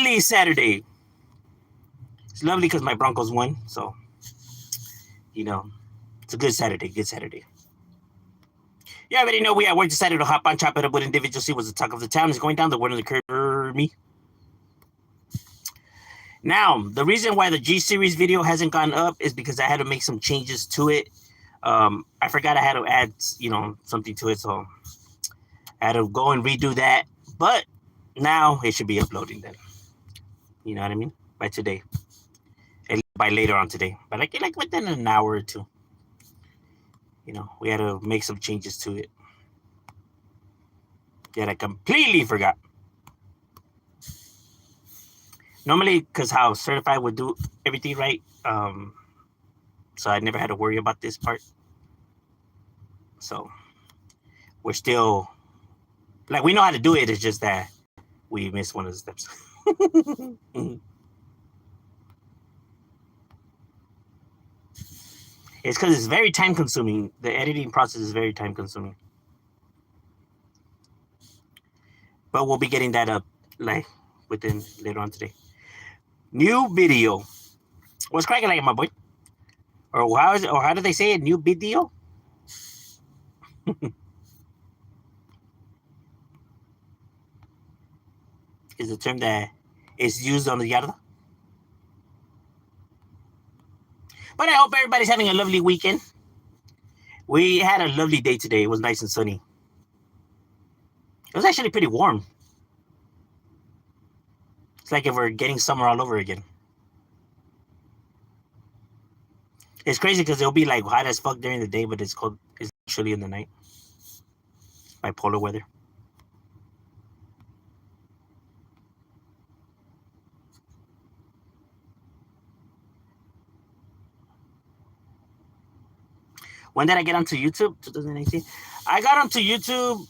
lovely Saturday. It's lovely because my Broncos won. So, you know, it's a good Saturday. Good Saturday. You already know we at work decided to hop on, chop it up with individuals. See what's the talk of the town is going down. The word of the curve, me. Now, the reason why the G Series video hasn't gone up is because I had to make some changes to it. I forgot I had to add, something to it. So I had to go and redo that. But now it should be uploading then. You know what I mean? By today. By later on today. But like within an hour or two. We had to make some changes to it. That I completely forgot. Normally, because how Certified would do everything right, so I never had to worry about this part. So we're still, like, we know how to do it. It's just that we missed one of the steps. It's because it's very time consuming. The editing process is very time consuming. But we'll be getting that up like within later on today. New video. What's cracking like my boy? Or how is it? Or how do they say it? New video? Is the term that is used on the yarda. But I hope everybody's having a lovely weekend. We had a lovely day today. It was nice and sunny. It was actually pretty warm. It's like if we're getting summer all over again. It's crazy because it'll be like hot as fuck during the day, but it's cold. It's chilly in the night. Bipolar weather. When did I get onto YouTube? 2018. I got onto YouTube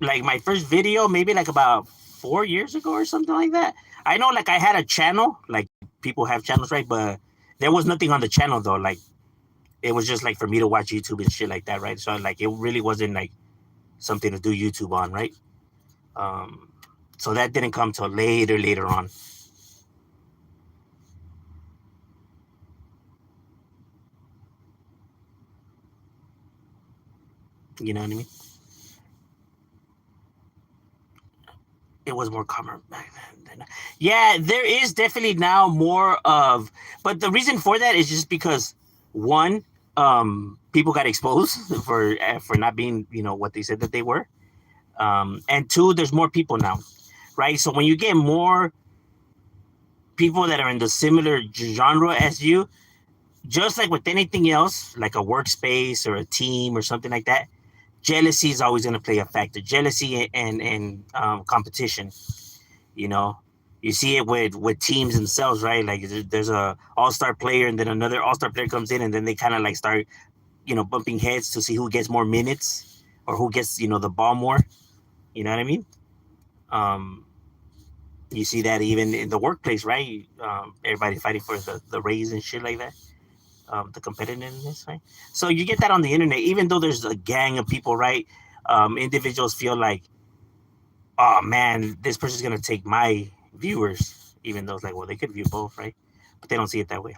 like my first video, maybe like about 4 years ago or something like that. I know like I had a channel, like people have channels, right? But there was nothing on the channel though. Like it was just like for me to watch YouTube and shit like that, right? So like it really wasn't like something to do YouTube on, right? So that didn't come till later on. You know what I mean? It was more common back then. Yeah, there is definitely now more of, but the reason for that is just because one, people got exposed for not being, what they said that they were, and two, there's more people now, right? So when you get more people that are in the similar genre as you, just like with anything else, like a workspace or a team or something like that, jealousy is always going to play a factor. Jealousy and competition. You see it with teams themselves, right? Like there's a all-star player and then another all-star player comes in and then they kind of like start, bumping heads to see who gets more minutes or who gets, the ball more. You know what I mean? You see that even in the workplace, right? Everybody fighting for the raise and shit like that. The competitiveness, right? So you get that on the internet, even though there's a gang of people, right? Individuals feel like, oh man, this person's gonna take my viewers, even though it's like, well, they could view both, right? But they don't see it that way.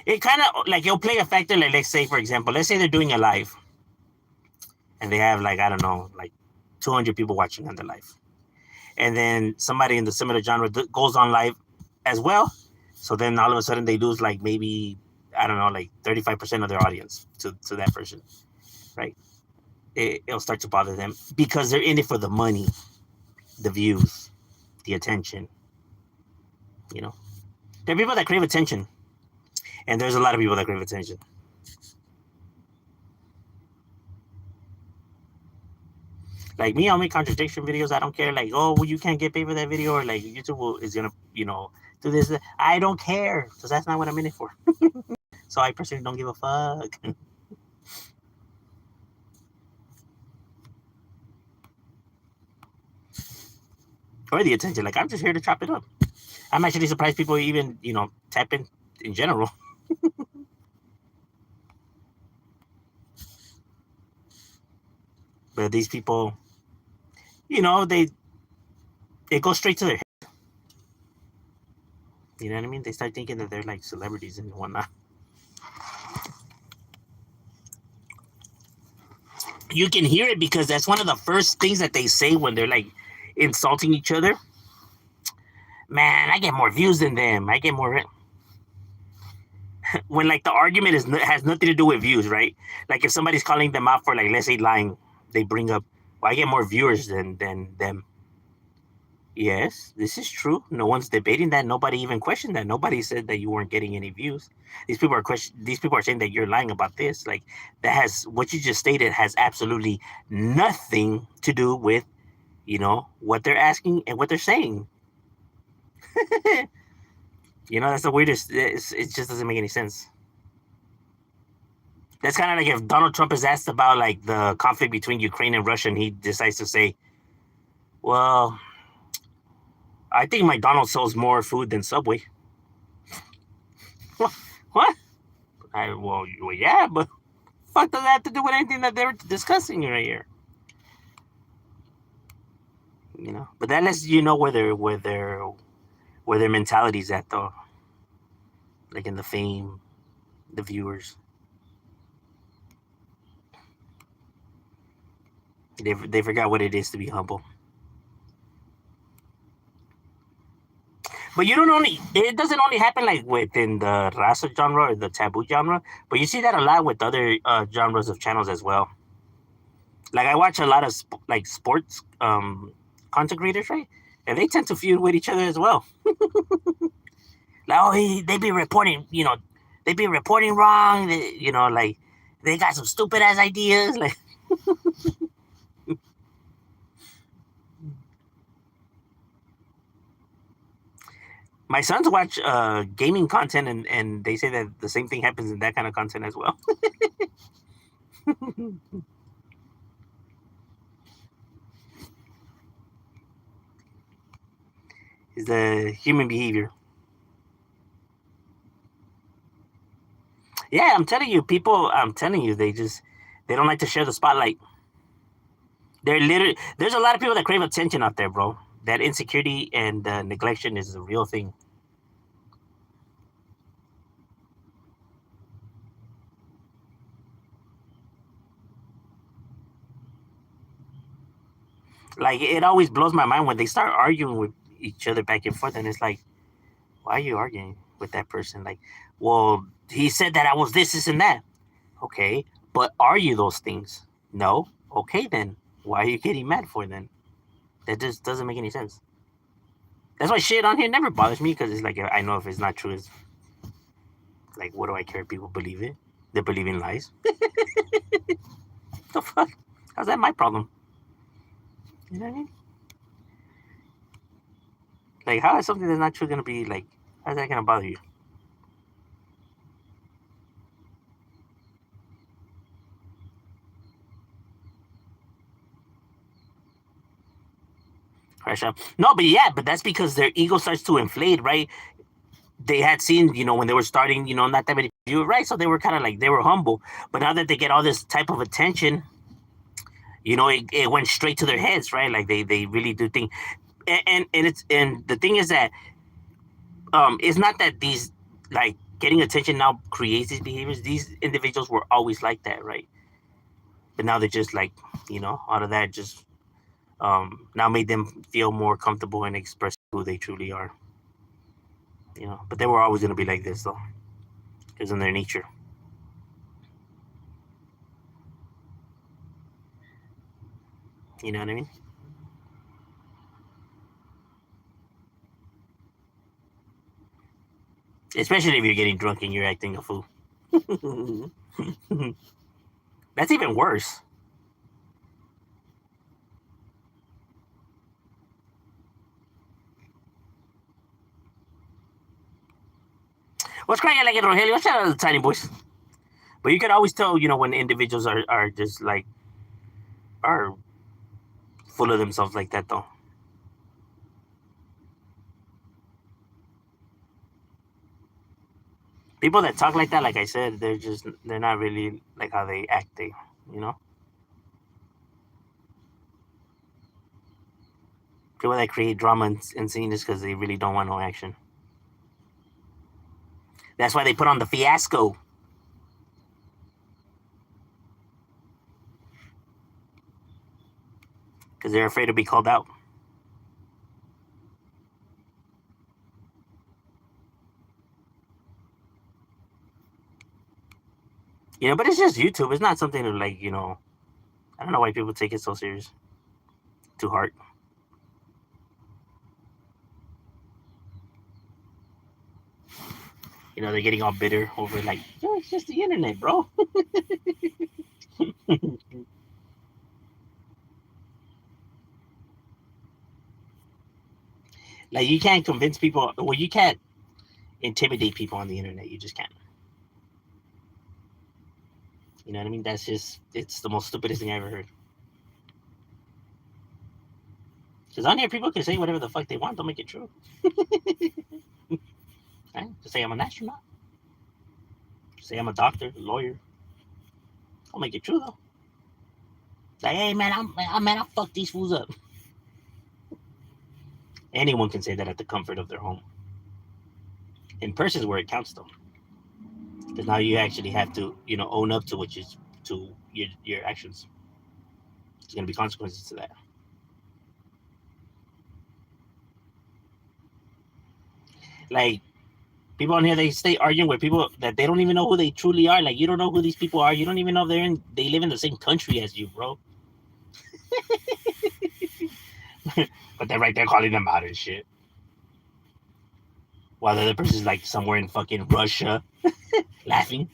It kind of like it'll play a factor. Like, let's say, for example, let's say they're doing a live, and they have like I don't know, like 200 people watching on the live, and then somebody in the similar genre goes on live as well. So then all of a sudden they lose like maybe I don't know, like 35% of their audience to that person, right? It'll start to bother them because they're in it for the money, the views, the attention. There are people that crave attention, and there's a lot of people that crave attention. Like me, I'll make contradiction videos. I don't care. Like, oh, well, you can't get paid for that video, or like YouTube is gonna, do this. I don't care because that's not what I'm in it for. So I personally don't give a fuck. Or the attention. Like I'm just here to chop it up. I'm actually surprised people even, tap in general. But these people, you know, they it goes straight to their head. You know what I mean? They start thinking that they're like celebrities and whatnot. You can hear it because that's one of the first things that they say when they're like insulting each other. Man, I get more views than them. I get more when like the argument has nothing to do with views, right? Like if somebody's calling them out for like let's say lying, they bring up, well, I get more viewers than them. Yes, this is true. No one's debating that. Nobody even questioned that. Nobody said that you weren't getting any views. These people are saying that you're lying about this. Like that has what you just stated has absolutely nothing to do with what they're asking and what they're saying. That's the weirdest. It just doesn't make any sense. That's kind of like if Donald Trump is asked about like the conflict between Ukraine and Russia, and he decides to say, "Well, I think McDonald's sells more food than Subway." What? Well, yeah, but fuck does that have to do with anything that they're discussing right here? But that lets you know where their mentality's at, though. Like in the fame, the viewers, they forgot what it is to be humble. But you don't only it doesn't only happen like within the Rasa genre or the taboo genre, but you see that a lot with other genres of channels as well. Like I watch a lot of like sports content creators, right? And they tend to feud with each other as well. Like, oh, they be reporting, they be reporting wrong. Like they got some stupid ass ideas. Like my sons watch gaming content, and they say that the same thing happens in that kind of content as well. Is the human behavior. Yeah, I'm telling you, people. I'm telling you, they don't like to share the spotlight. There's a lot of people that crave attention out there, bro. That insecurity and neglection is a real thing. Like it always blows my mind when they start arguing with each other back and forth, and it's like, why are you arguing with that person? Like, well, he said that I was this, and that. Okay, but are you those things? No. Okay, then why are you getting mad for then? That just doesn't make any sense. That's why shit on here never bothers me because it's like I know if it's not true, it's like what do I care if people believe it? They believe in lies. The fuck? How's that my problem? You know what I mean? Like, how is something that's not true gonna be like? How's that gonna bother you? Crash up. No, but yeah, but that's because their ego starts to inflate, right? They had seen, when they were starting, not that many viewers, right? So they were kind of like they were humble. But now that they get all this type of attention, it went straight to their heads, right? Like they really do think, and the thing is that it's not that these like getting attention now creates these behaviors. These individuals were always like that, right? But now they're just like, out of that just now made them feel more comfortable and express who they truly are. But they were always going to be like this though, because in their nature. You know what I mean? Especially if you're getting drunk and you're acting a fool. That's even worse. What's crying like it, Rogelio? Shout out to the tiny boys. But you can always tell, when individuals are just like are full of themselves like that, though. People that talk like that, like I said, they're not really like how they act. You know. People that create drama and scene just because they really don't want no action. That's why they put on the fiasco. Because they're afraid to be called out. You know, but it's just YouTube. It's not something to like, you know, I don't know why people take it so serious. Too hard. You know, they're getting all bitter over like, oh, it's just the internet, bro. Like you can't convince people. Well, you can't intimidate people on the internet. You just can't. You know what I mean? That's just, it's the most stupidest thing I ever heard. Because on here, people can say whatever the fuck they want. Don't make it true. Right? Just say I'm an astronaut. Say I'm a doctor, a lawyer. Don't make it true though. Like, hey man, I fuck these fools up. Anyone can say that at the comfort of their home. In person is where it counts though. Because now you actually have to, you know, own up to what you, to your actions. There's gonna be consequences to that. Like people on here, they stay arguing with people that they don't even know who they truly are. Like you don't know who these people are. You don't even know if they live in the same country as you, bro. But they're right there calling them out and shit. While the other person's like somewhere in fucking Russia, laughing.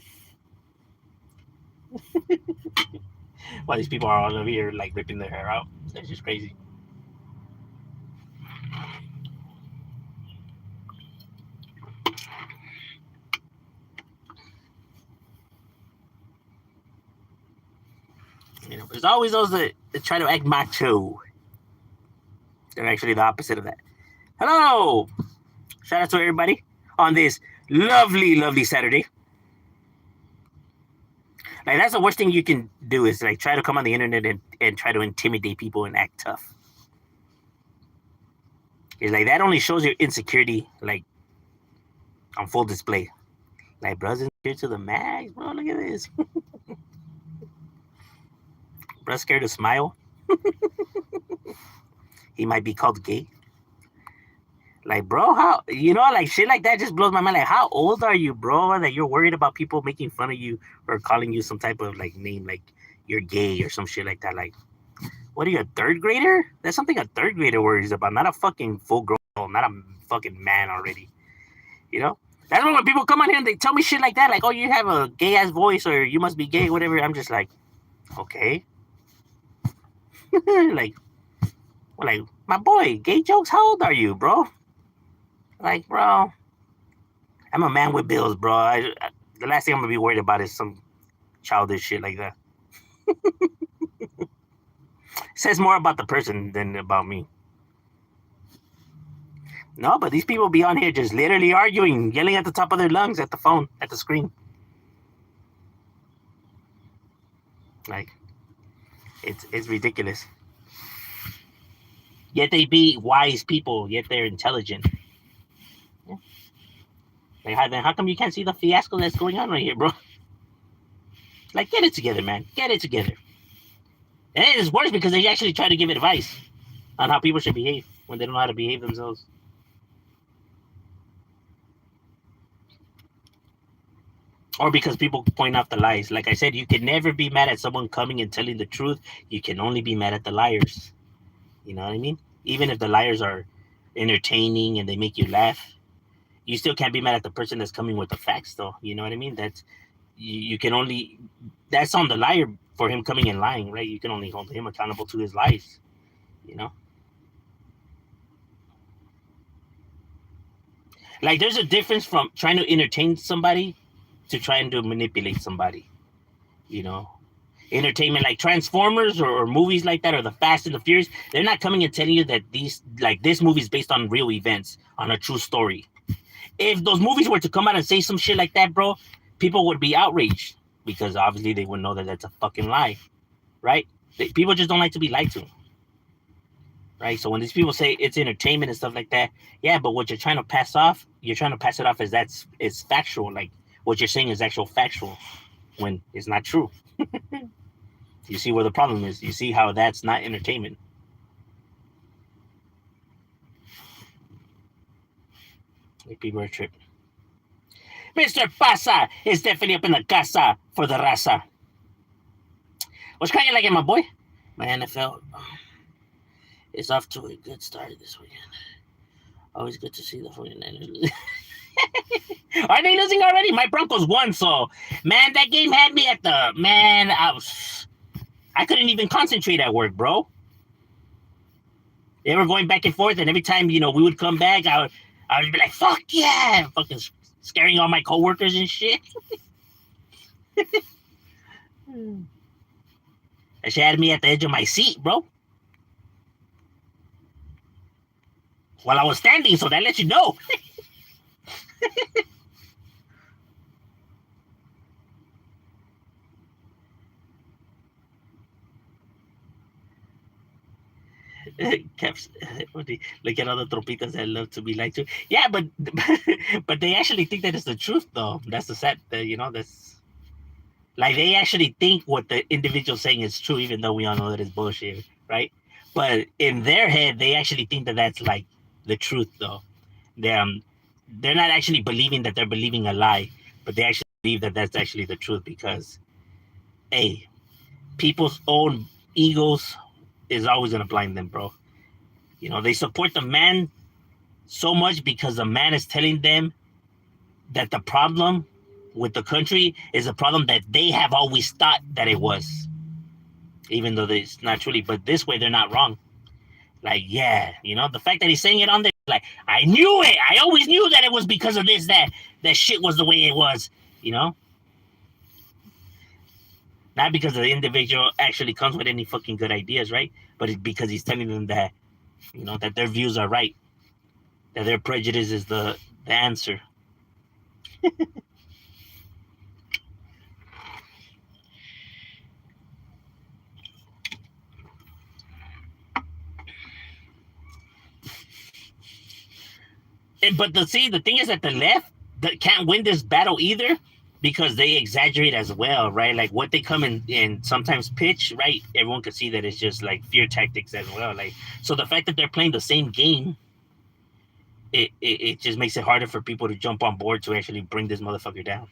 While these people are all over here like ripping their hair out. That's just crazy. You know, there's always those that try to act macho. They're actually the opposite of that. Hello! Shout out to everybody on this lovely, lovely Saturday. Like that's the worst thing you can do is like try to come on the internet and try to intimidate people and act tough. It's like that only shows your insecurity like on full display. Like bro's insecure to the max, bro. Look at this. Bro's scared to smile. He might be called gay. Like, bro, how, you know, like shit like that just blows my mind. Like, how old are you, bro? That you're worried about people making fun of you or calling you some type of like name, like you're gay or some shit like that. Like, what are you, a third grader? That's something a third grader worries about, not a fucking full grown, not a fucking man already. You know? That's when people come on here and they tell me shit like that, like, oh, you have a gay ass voice or you must be gay, whatever. I'm just like, okay. like, my boy, gay jokes, how old are you, bro? Like, bro, I'm a man with bills, bro. The last thing I'm gonna be worried about is some childish shit like that. It says more about the person than about me. No, but these people be on here just literally arguing, yelling at the top of their lungs at the phone, at the screen. Like, it's ridiculous. Yet they be wise people, yet they're intelligent. Like, how come you can't see the fiasco that's going on right here, bro? Like, get it together, man. Get it together. And it is worse because they actually try to give advice on how people should behave when they don't know how to behave themselves. Or because people point out the lies. Like I said, you can never be mad at someone coming and telling the truth. You can only be mad at the liars. You know what I mean? Even if the liars are entertaining and they make you laugh, you still can't be mad at the person that's coming with the facts, though. You know what I mean? That's you can only, that's on the liar for him coming and lying, right? You can only hold him accountable to his lies. You know, like there's a difference from trying to entertain somebody to trying to manipulate somebody. You know, entertainment like Transformers or movies like that or the Fast and the Furious, they're not coming and telling you that these, like, this movie is based on real events, on a true story. If those movies were to come out and say some shit like that, bro, people would be outraged because obviously they would know that that's a fucking lie, right? People just don't like to be lied to. right? So when these people say it's entertainment and stuff like that, yeah, but what you're trying to pass off, you're trying to pass it off as it's factual. Like what you're saying is actual factual when it's not true. You see where the problem is. You see how that's not entertainment. Like people are tripping. Mr. Pasa is definitely up in the casa for the raza. What's cracking like it, my boy? My NFL is off to a good start this weekend. Always good to see the 49ers lose. Are they losing already? My Broncos won, so man, that game had me at the man. I couldn't even concentrate at work, bro. They were going back and forth, and every time we would come back, I would be like, "Fuck yeah!" Fucking scaring all my coworkers and shit. That shit had me at the edge of my seat, bro. While I was standing, so that lets you know. Caps, look at all the tropitas that love to be like to. Yeah, but but they actually think that it's the truth, though. That's the sad, that's like they actually think what the individual's saying is true, even though we all know that it's bullshit, right? But in their head, they actually think that that's like the truth, though. They're not actually believing that they're believing a lie, but they actually believe that that's actually the truth because, hey, people's own egos is always gonna blind them, bro. They support the man so much because the man is telling them that the problem with the country is a problem that they have always thought that it was, even though it's not truly. But this way, they're not wrong. Like, yeah, the fact that he's saying it on there, like, I knew it. I always knew that it was because of this, that shit was the way it was, Not because the individual actually comes with any fucking good ideas, right? But it's because he's telling them that, that their views are right, that their prejudice is the answer. But the thing is that the left can't win this battle either because they exaggerate as well, right? Like what they come in sometimes pitch, right? Everyone can see that it's just like fear tactics as well. Like, so the fact that they're playing the same game, it just makes it harder for people to jump on board to actually bring this motherfucker down.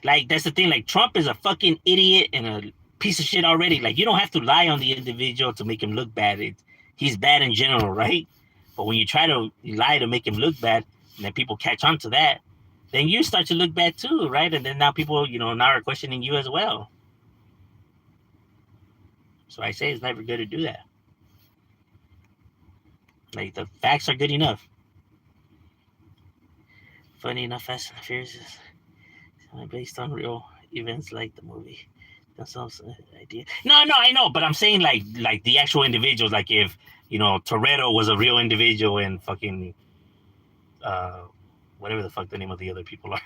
Like that's the thing. Like Trump is a fucking idiot and a piece of shit already. Like you don't have to lie on the individual to make him look bad. He's bad in general, right? But when you try to lie to make him look bad, and then people catch on to that, then you start to look bad too, right? And then now people, now are questioning you as well. So I say it's never good to do that. Like the facts are good enough. Funny enough, Fast and Furious is based on real events like the movie. That's also an idea. No, I know, but I'm saying like the actual individuals, like if Toretto was a real individual and fucking whatever the fuck the name of the other people are.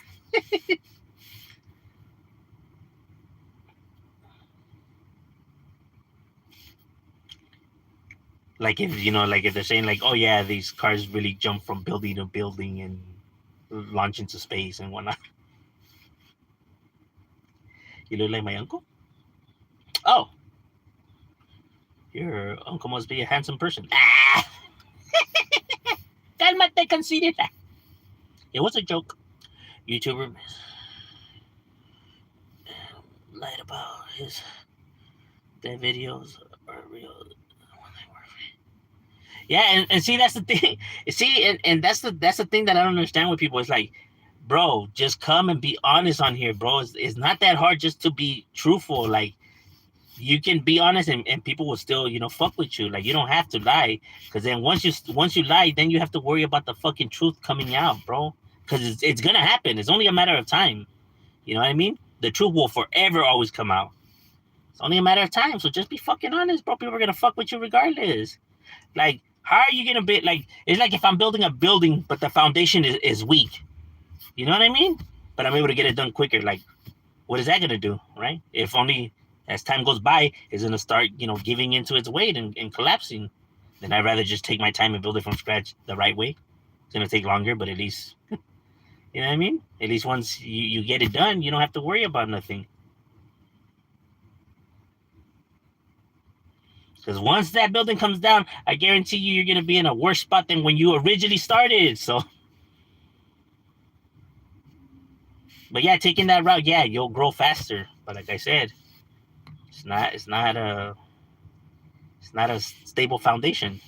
Like if they're saying like, oh yeah, these cars really jump from building to building and launch into space and whatnot. You look like my uncle? Oh. Your uncle must be a handsome person. Ah! Cálmate, conceited. It was a joke. YouTuber lied about their videos are real. Yeah, and see that's the thing. See, and that's the thing that I don't understand with people. It's like, bro, just come and be honest on here, bro. It's not that hard just to be truthful. Like you can be honest and people will still, fuck with you. Like you don't have to lie. Cause then once you lie, then you have to worry about the fucking truth coming out, bro. Cause it's gonna happen. It's only a matter of time. You know what I mean? The truth will forever always come out. It's only a matter of time. So just be fucking honest, bro. People are gonna fuck with you regardless. Like, how are you gonna be like? It's like if I'm building a building, but the foundation is weak. You know what I mean? But I'm able to get it done quicker. Like, what is that gonna do, right? If only As time goes by, it's gonna start, giving into its weight and collapsing. Then I'd rather just take my time and build it from scratch the right way. It's gonna take longer, but at least, you know what I mean? At least once you get it done, you don't have to worry about nothing. Because once that building comes down, I guarantee you're gonna be in a worse spot than when you originally started. So, but yeah, taking that route, yeah, you'll grow faster. But like I said, it's not a stable foundation.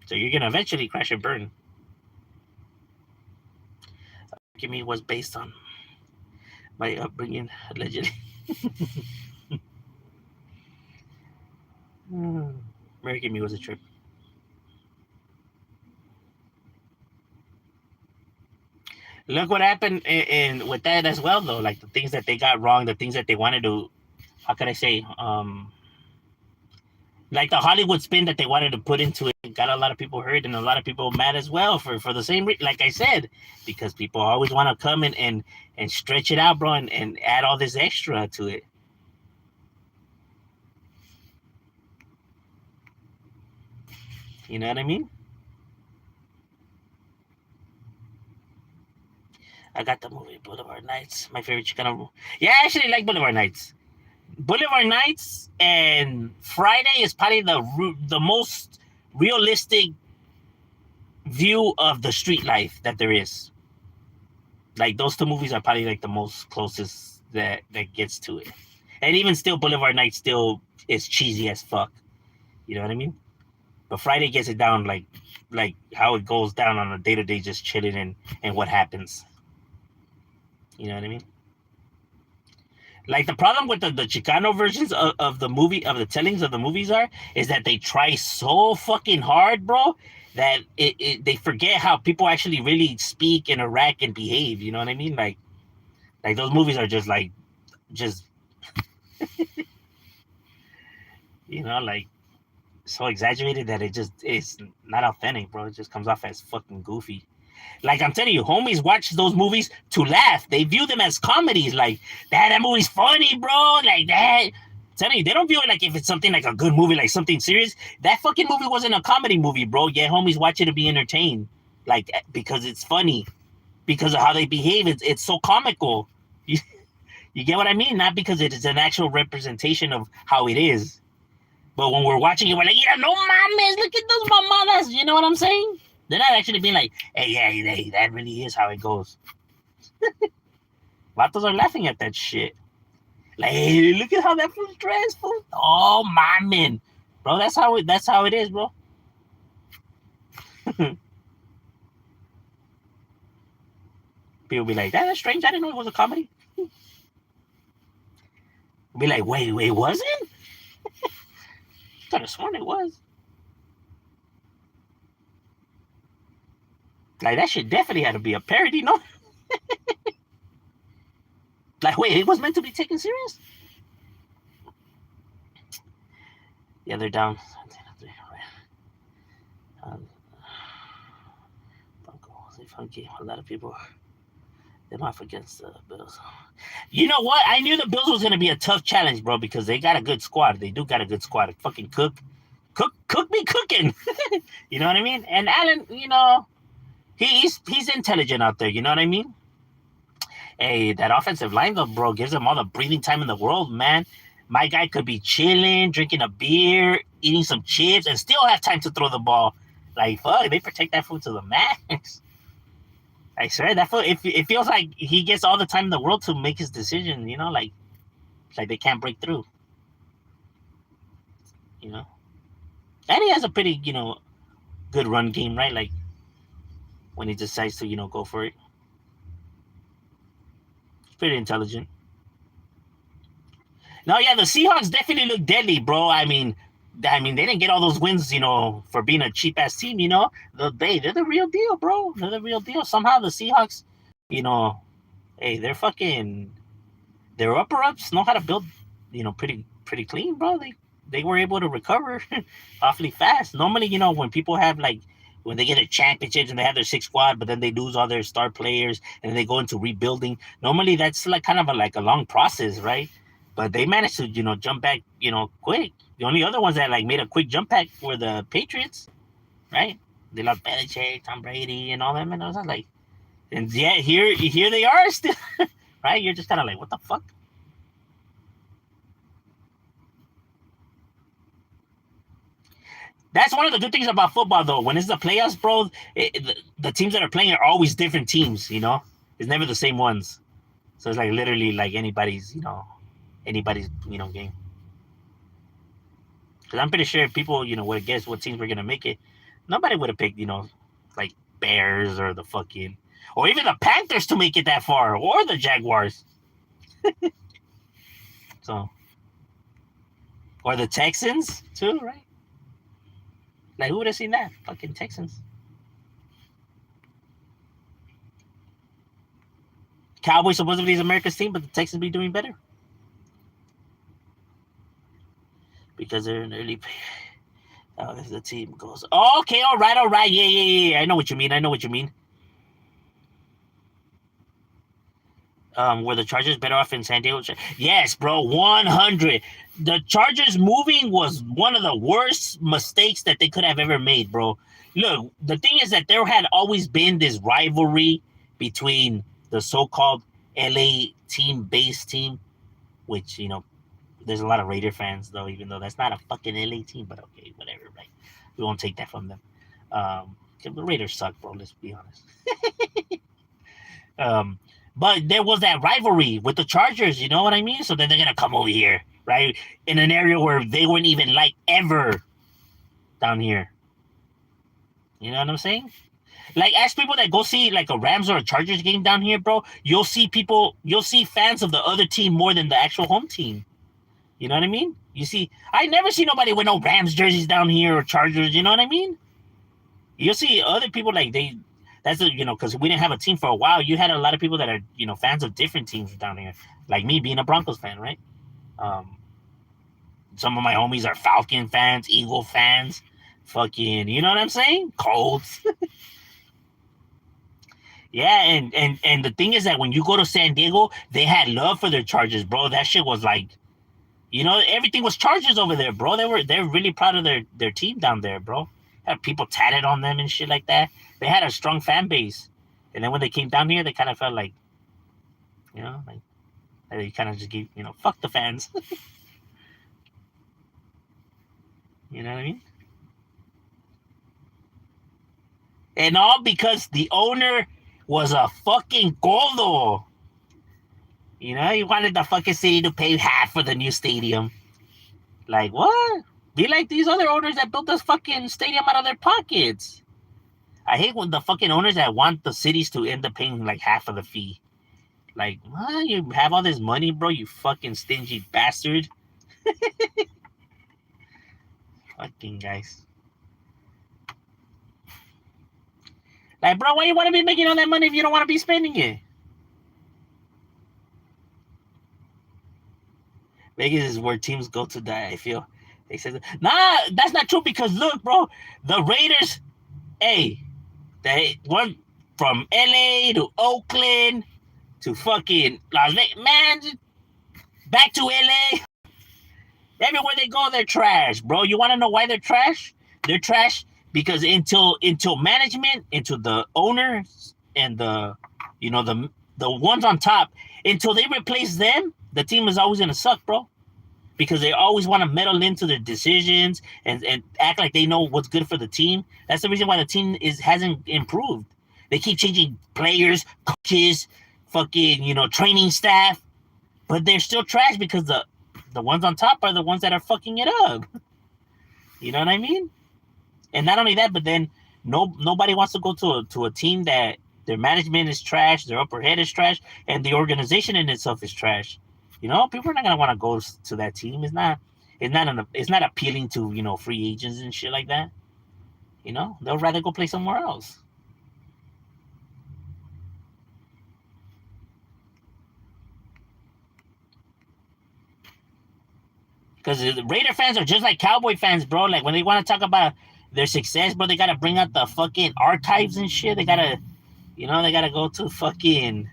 So you're gonna eventually crash and burn. Give me was based on my upbringing, allegedly. American Me was a trip. Look what happened in with that as well, though. Like the things that they got wrong, the things that they wanted to, how could I say, like the Hollywood spin that they wanted to put into it, got a lot of people hurt and a lot of people mad as well for the same reason. Like I said, because people always want to come and stretch it out, bro, and add all this extra to it. You know what I mean? I got the movie Boulevard Nights. My favorite Chicano. Yeah, I actually like Boulevard Nights. Boulevard Nights and Friday is probably the most realistic view of the street life that there is. Like those two movies are probably like the most closest that gets to it. And even still, Boulevard Nights still is cheesy as fuck. You know what I mean? But Friday gets it down like how it goes down on a day to day, just chilling and what happens. You know what I mean? Like the problem with the Chicano versions of the movie of the tellings of the movies is that they try so fucking hard, bro, that they forget how people actually really speak, interact, and behave. You know what I mean? Like those movies are just like so exaggerated that it's not authentic, bro. It just comes off as fucking goofy. Like I'm telling you, homies watch those movies to laugh. They view them as comedies. Like that movie's funny, bro. Like that. I'm telling you, they don't view it like if it's something like a good movie, like something serious. That fucking movie wasn't a comedy movie, bro. Yeah, homies watch it to be entertained, like because it's funny, because of how they behave. It's so comical. You, you get what I mean? Not because it is an actual representation of how it is. But when we're watching it, we're like, yeah, no mames, look at those mamadas. You know what I'm saying? They're not actually being like, hey, yeah, that really is how it goes. Vatos are laughing at that shit. Like, hey, look at how that fool's dressed, fool. Oh, my man. Bro, that's how it is, bro. People be like, that's strange. I didn't know it was a comedy. Be like, wait, was it? Could have sworn it was. Like that shit definitely had to be a parody, no? Like, wait, it was meant to be taken serious? Yeah, they're down. Funky. A lot of people they're off against the Bills. You know what? I knew the Bills was gonna be a tough challenge, bro, because they got a good squad. They do got a good squad. Fucking Cook be cooking. You know what I mean? And Allen, he's intelligent out there. You know what I mean? Hey, that offensive line though, bro, gives him all the breathing time in the world, man. My guy could be chilling, drinking a beer, eating some chips, and still have time to throw the ball. Like, fuck, they protect that food to the max. I swear, that fool, it feels like he gets all the time in the world to make his decision, like they can't break through. And he has a pretty, good run game, right? Like, when he decides to, go for it. It's pretty intelligent. No, yeah, the Seahawks definitely look deadly, bro. I mean, they didn't get all those wins, for being a cheap ass team. They're the real deal, bro. They're the real deal. Somehow the Seahawks, hey, their upper ups know how to build, pretty clean, bro. They were able to recover awfully fast. Normally, when people have when they get a championships and they have their six squad, but then they lose all their star players and then they go into rebuilding. Normally, that's like kind of a long process, right? But the Seahawks, they were able to recover. Awfully fast. Normally, when people have when they get a championship and they have their six squad, but then they lose all their star players and they go into rebuilding. Normally, that's like kind of a long process, right? but they managed to jump back quick. The only other ones that like made a quick jump back were the Patriots, right? They lost Belichick, Tom Brady, and all them, and I was like, and yeah, here they are still, right? You're just kind of like, what the fuck? That's one of the good things about football, though. When it's the playoffs, bro, the teams that are playing are always different teams. It's never the same ones. So it's like literally like anybody's game. Because I'm pretty sure if people would have guessed what teams were gonna make it, nobody would have picked like Bears or the fucking or even the Panthers to make it that far or the Jaguars. So or the Texans too, right? Like who would have seen that? Fucking Texans. Cowboys supposedly is America's team, but the Texans be doing better because they're in early. If the team goes, oh, okay, all right, yeah. I know what you mean. Were the Chargers better off in San Diego? Yes, bro, 100. The Chargers moving was one of the worst mistakes that they could have ever made, bro. Look, the thing is that there had always been this rivalry between the so-called LA team-based team, which, there's a lot of Raider fans, though, even though that's not a fucking LA team, but okay, whatever, right? We won't take that from them. The Raiders suck, bro, let's be honest. But there was that rivalry with the Chargers, you know what I mean? So then they're going to come over here, right? In an area where they weren't even like ever down here. You know what I'm saying? Like, ask people that go see like a Rams or a Chargers game down here, bro. You'll see fans of the other team more than the actual home team. You know what I mean? I never see nobody with no Rams jerseys down here or Chargers. You know what I mean? You'll see other people like because we didn't have a team for a while. You had a lot of people that are, fans of different teams down here. Like me being a Broncos fan, right? Some of my homies are Falcon fans, Eagle fans, fucking, you know what I'm saying? Colts. Yeah, and the thing is that when you go to San Diego, they had love for their Chargers, bro. That shit was like, everything was Chargers over there, bro. They're really proud of their team down there, bro. Had people tatted on them and shit like that. They had a strong fan base. And then when they came down here, they kind of felt like, like they kind of just gave, fuck the fans. You know what I mean? And all because the owner was a fucking gordo. He wanted the fucking city to pay half for the new stadium. Like, what? Be like these other owners that built this fucking stadium out of their pockets. I hate when the fucking owners that want the cities to end up paying like half of the fee. Like, what? You have all this money, bro, you fucking stingy bastard. Fucking guys. Like, bro, why you want to be making all that money if you don't want to be spending it? Vegas is where teams go to die, I feel. They said, nah, that's not true because look, bro, the Raiders, they went from LA to Oakland to fucking Las Vegas, man, back to LA. Everywhere they go, they're trash, bro. You want to know why they're trash? They're trash because until management, into the owners and the ones on top, until they replace them, the team is always gonna suck, bro. Because they always want to meddle into their decisions and act like they know what's good for the team. That's the reason why the team hasn't improved. They keep changing players, coaches, fucking, training staff, but they're still trash because the ones on top are the ones that are fucking it up. You know what I mean? And not only that, but then nobody wants to go to a team that their management is trash, their upper head is trash, and the organization in itself is trash. People are not gonna want to go to that team. It's not appealing to free agents and shit like that. They'll rather go play somewhere else. Because the Raider fans are just like Cowboy fans, bro. Like when they want to talk about their success, bro, they gotta bring out the fucking archives and shit. They gotta go to fucking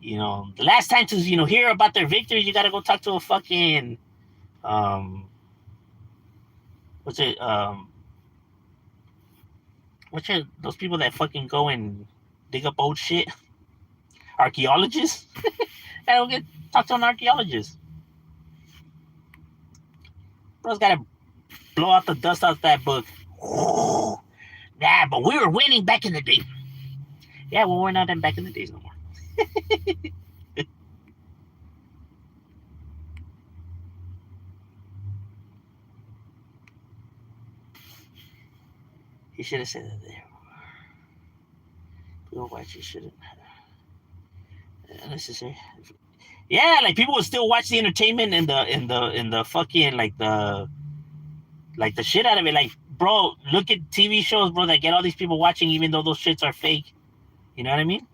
The last time to hear about their victory, you gotta go talk to a fucking what's it what's your those people that fucking go and dig up old shit? Archaeologists? I don't get talk to an archaeologist. Bro's gotta blow out the dust out that book. Nah, but we were winning back in the day. Yeah, well, we're not in back in the days no more. He should have said that there. People watch it shouldn't. Unnecessary. Yeah, like people would still watch the entertainment and the fucking like the shit out of it. Like, bro, look at TV shows, bro, that get all these people watching, even though those shits are fake. You know what I mean?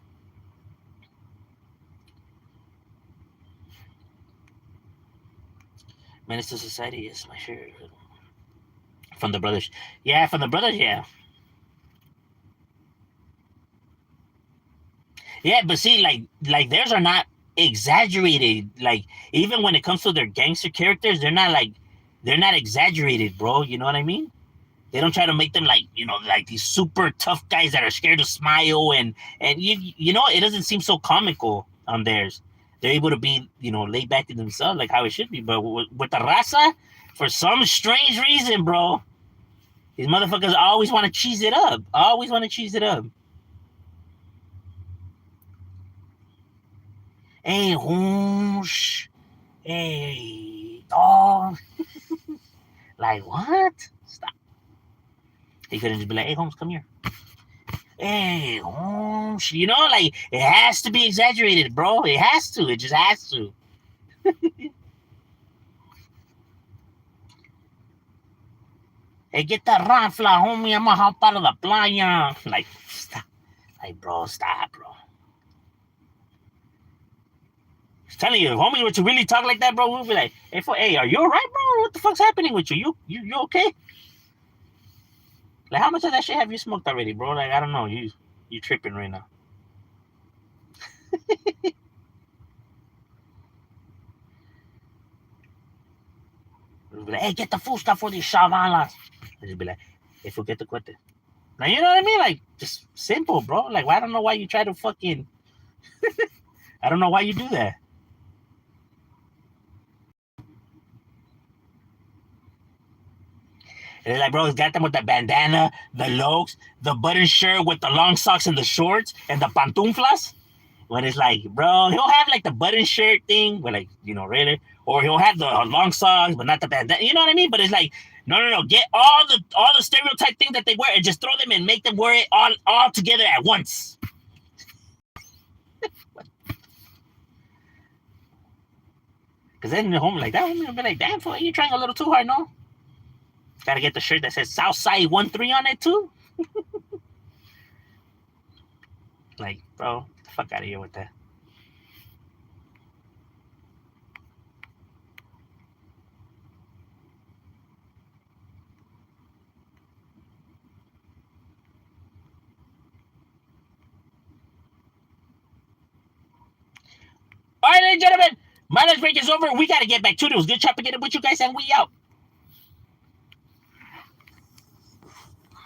Menace to Society, yes, my sure. From the brothers. Yeah, from the brothers, yeah. Yeah, but see, like theirs are not exaggerated. Like, even when it comes to their gangster characters, they're not exaggerated, bro. You know what I mean? They don't try to make them like these super tough guys that are scared to smile and it doesn't seem so comical on theirs. They're able to be laid back to themselves like how it should be. But with the raza, for some strange reason, bro, these motherfuckers always want to cheese it up. Always want to cheese it up. Hey, Holmes. Hey, dog. Like, what? Stop. He couldn't just be like, hey, Holmes, come here. Hey, Holmes. Like, it has to be exaggerated, bro. It has to. It just has to. Hey, get that rifla, homie. I'm gonna hop out of the playa. Like, stop. Like, bro, stop, bro. I'm telling you, if homie were to really talk like that, bro, we'll be like, hey, are you alright, bro? What the fuck's happening with you? You okay? Like, how much of that shit have you smoked already, bro? Like, I don't know. You tripping right now. We'll be like, hey, get the food stuff for these chavalas. And just be like, hey, forget the cuete. Now, you know what I mean? Like, just simple, bro. Like, I don't know why you try to fucking... I don't know why you do that. And they're like, bro, he's got them with the bandana, the locs, the button shirt with the long socks and the shorts, and the pantuflas. When it's like, bro, he'll have like the button shirt thing, but like, really, or he'll have the long socks, but not the bandana. You know what I mean? But it's like, no. Get all the stereotype things that they wear and just throw them and make them wear it all together at once. Because then the home like that, I'm gonna be like, damn, fool, you trying a little too hard, no? Gotta get the shirt that says Southside 13 on it too. Like, bro, get the fuck out of here with that. All right, ladies and gentlemen, my lunch break is over. We got to get back to it. It was good chopping it up with you guys, and we out.